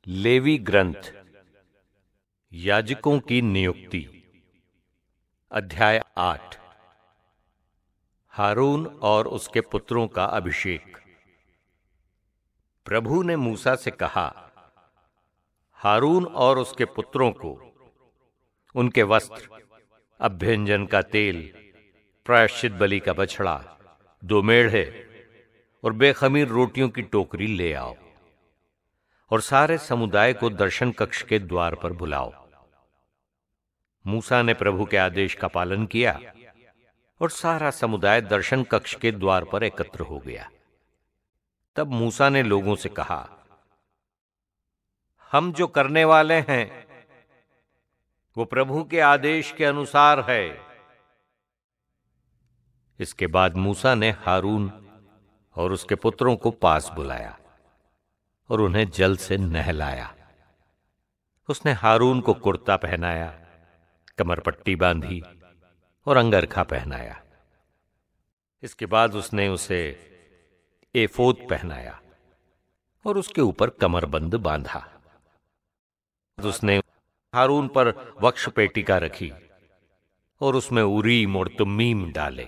Levy ग्रंथ याजकों की नियुक्ति। अध्याय 8। हारून और उसके पुत्रों का अभिषेक। प्रभु ने मूसा से कहा, हारून और उसके पुत्रों को उनके वस्त्र, अभ्यंजन का तेल, प्रायश्चित बलि का बछड़ा, 2 मेढ़े और बेखमीर रोटियों की टोकरी ले आओ और सारे समुदाय को दर्शन कक्ष के द्वार पर बुलाओ। मूसा ने प्रभु के आदेश का पालन किया और सारा समुदाय दर्शन कक्ष के द्वार पर एकत्र हो गया। तब मूसा ने लोगों से कहा, हम जो करने वाले हैं वो प्रभु के आदेश के अनुसार है। इसके बाद मूसा ने हारून और उसके पुत्रों को पास बुलाया और उन्हें जल से नहलाया। उसने हारून को कुर्ता पहनाया, कमरपट्टी बांधी और अंगरखा पहनाया। इसके बाद उसने उसे एफोद पहनाया और उसके ऊपर कमरबंद बांधा। उसने हारून पर वक्ष पेटिका रखी और उसमें उरीम और तुम्मीम डाले।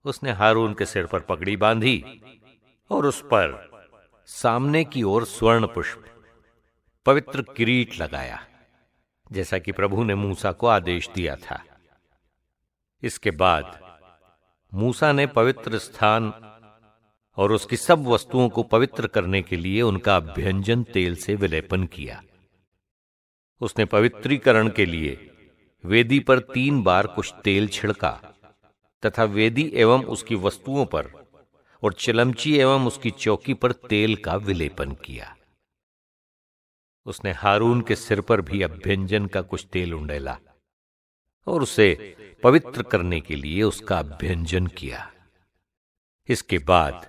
उसने हारून के सिर पर पगड़ी बांधी और उस पर सामने की ओर स्वर्ण पुष्प, पवित्र किरीट लगाया, जैसा कि प्रभु ने मूसा को आदेश दिया था। इसके बाद मूसा ने पवित्र स्थान और उसकी सब वस्तुओं को पवित्र करने के लिए उनका अभ्यंजन तेल से विलेपन किया। उसने पवित्रीकरण के लिए वेदी पर 3 बार कुछ तेल छिड़का तथा वेदी एवं उसकी वस्तुओं पर और चिलमची एवं उसकी चौकी पर तेल का विलेपन किया। उसने हारून के सिर पर भी अभ्यंजन का कुछ तेल उंडेला और उसे पवित्र करने के लिए उसका अभ्यंजन किया। इसके बाद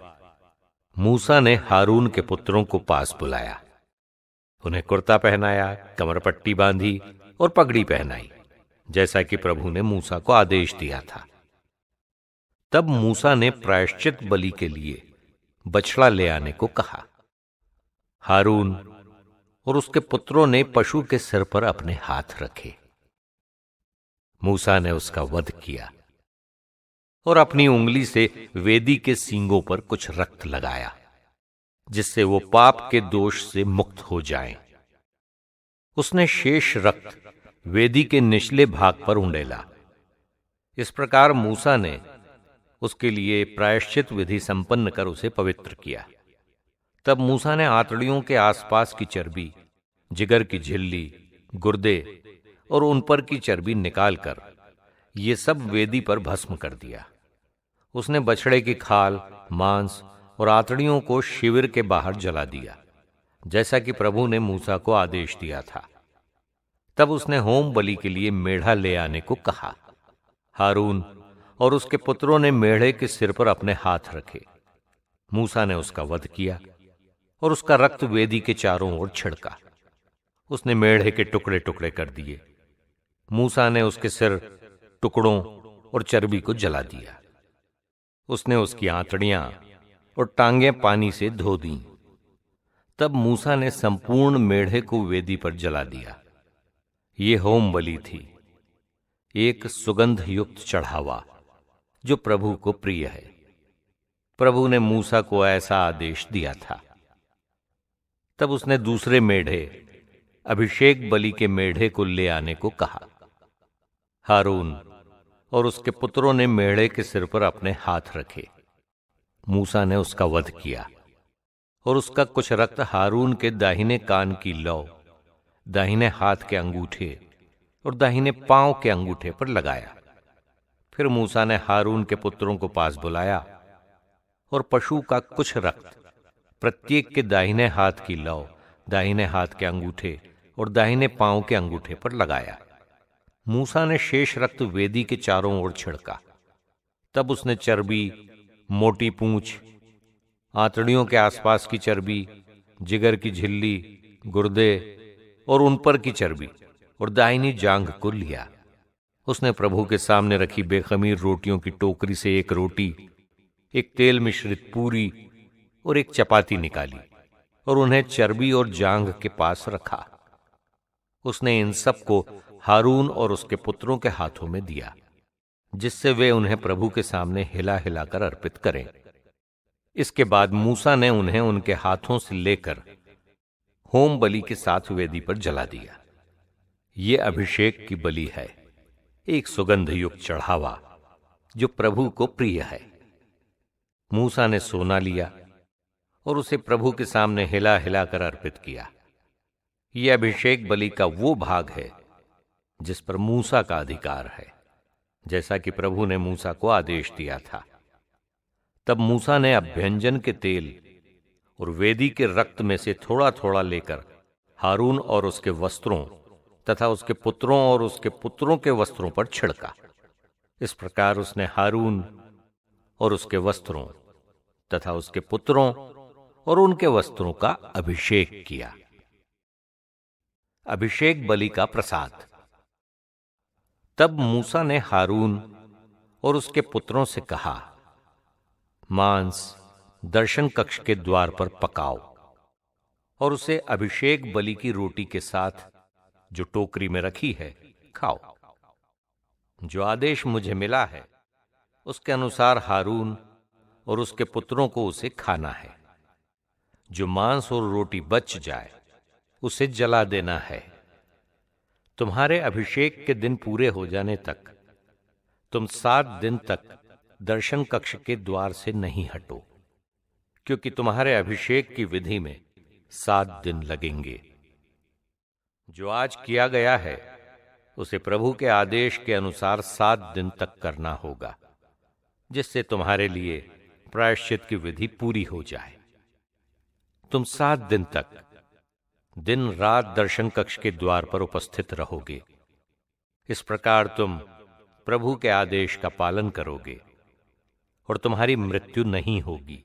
मूसा ने हारून के पुत्रों को पास बुलाया, उन्हें कुर्ता पहनाया, कमरपट्टी बांधी और पगड़ी पहनाई, जैसा कि प्रभु ने मूसा को आदेश दिया था। तब मूसा ने प्रायश्चित बलि के लिए बछड़ा ले आने को कहा। हारून और उसके पुत्रों ने पशु के सिर पर अपने हाथ रखे। मूसा ने उसका वध किया और अपनी उंगली से वेदी के सींगों पर कुछ रक्त लगाया, जिससे वो पाप के दोष से मुक्त हो जाएं। उसने शेष रक्त वेदी के निचले भाग पर उंडेला। इस प्रकार मूसा ने उसके लिए प्रायश्चित विधि संपन्न कर उसे पवित्र किया। तब मूसा ने आंतड़ियों के आसपास की चर्बी, जिगर की झिल्ली, गुर्दे और उन पर की चर्बी निकालकर ये सब वेदी पर भस्म कर दिया। उसने बछड़े की खाल, मांस और आंतड़ियों को शिविर के बाहर जला दिया, जैसा कि प्रभु ने मूसा को आदेश दिया था। तब उसने होम बलि के लिए मेढ़ा ले आने को कहा। हारून और उसके पुत्रों ने मेढ़े के सिर पर अपने हाथ रखे। मूसा ने उसका वध किया और उसका रक्त वेदी के चारों ओर छिड़का। उसने मेढ़े के टुकड़े टुकड़े कर दिए। मूसा ने उसके सिर, टुकड़ों और चर्बी को जला दिया। उसने उसकी आंतड़ियां और टांगें पानी से धो दी। तब मूसा ने संपूर्ण मेढ़े को वेदी पर जला दिया। ये होम बलि थी, एक सुगंध युक्त चढ़ावा जो प्रभु को प्रिय है। प्रभु ने मूसा को ऐसा आदेश दिया था। तब उसने दूसरे मेढ़े, अभिषेक बलि के मेढ़े को ले आने को कहा। हारून और उसके पुत्रों ने मेढ़े के सिर पर अपने हाथ रखे। मूसा ने उसका वध किया और उसका कुछ रक्त हारून के दाहिने कान की लौ, दाहिने हाथ के अंगूठे और दाहिने पांव के अंगूठे पर लगाया। फिर मूसा ने हारून के पुत्रों को पास बुलाया और पशु का कुछ रक्त प्रत्येक के दाहिने हाथ की लौ, दाहिने हाथ के अंगूठे और दाहिने पांव के अंगूठे पर लगाया। मूसा ने शेष रक्त वेदी के चारों ओर छिड़का। तब उसने चर्बी, मोटी पूंछ, आंतड़ियों के आसपास की चर्बी, जिगर की झिल्ली, गुर्दे और उन पर की चर्बी और दाहिनी जांघ को लिया। उसने प्रभु के सामने रखी बेखमीर रोटियों की टोकरी से 1 रोटी, एक तेल मिश्रित पूरी और एक चपाती निकाली और उन्हें चर्बी और जांघ के पास रखा। उसने इन सब को हारून और उसके पुत्रों के हाथों में दिया, जिससे वे उन्हें प्रभु के सामने हिला हिलाकर अर्पित करें। इसके बाद मूसा ने उन्हें उनके हाथों से लेकर होम बलि के साथ वेदी पर जला दिया। ये अभिषेक की बलि है, एक सुगंध युक्त चढ़ावा जो प्रभु को प्रिय है। मूसा ने सोना लिया और उसे प्रभु के सामने हिला हिलाकर अर्पित किया। यह अभिषेक बलि का वो भाग है जिस पर मूसा का अधिकार है, जैसा कि प्रभु ने मूसा को आदेश दिया था। तब मूसा ने अभ्यंजन के तेल और वेदी के रक्त में से थोड़ा थोड़ा लेकर हारून और उसके वस्त्रों तथा उसके पुत्रों और उसके पुत्रों के वस्त्रों पर छिड़का। इस प्रकार उसने हारून और उसके वस्त्रों तथा उसके पुत्रों और उनके वस्त्रों का अभिषेक किया। अभिषेक बलि का प्रसाद। तब मूसा ने हारून और उसके पुत्रों से कहा, मांस दर्शन कक्ष के द्वार पर पकाओ और उसे अभिषेक बलि की रोटी के साथ जो टोकरी में रखी है खाओ। जो आदेश मुझे मिला है उसके अनुसार हारून और उसके पुत्रों को उसे खाना है। जो मांस और रोटी बच जाए उसे जला देना है। तुम्हारे अभिषेक के दिन पूरे हो जाने तक तुम 7 दिन तक दर्शन कक्ष के द्वार से नहीं हटो, क्योंकि तुम्हारे अभिषेक की विधि में 7 दिन लगेंगे। जो आज किया गया है उसे प्रभु के आदेश के अनुसार 7 दिन तक करना होगा, जिससे तुम्हारे लिए प्रायश्चित की विधि पूरी हो जाए। तुम 7 दिन तक दिन रात दर्शन कक्ष के द्वार पर उपस्थित रहोगे। इस प्रकार तुम प्रभु के आदेश का पालन करोगे और तुम्हारी मृत्यु नहीं होगी।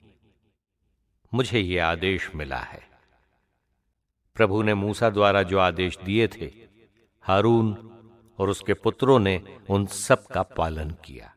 मुझे ये आदेश मिला है। प्रभु ने मूसा द्वारा जो आदेश दिए थे, हारून और उसके पुत्रों ने उन सब का पालन किया।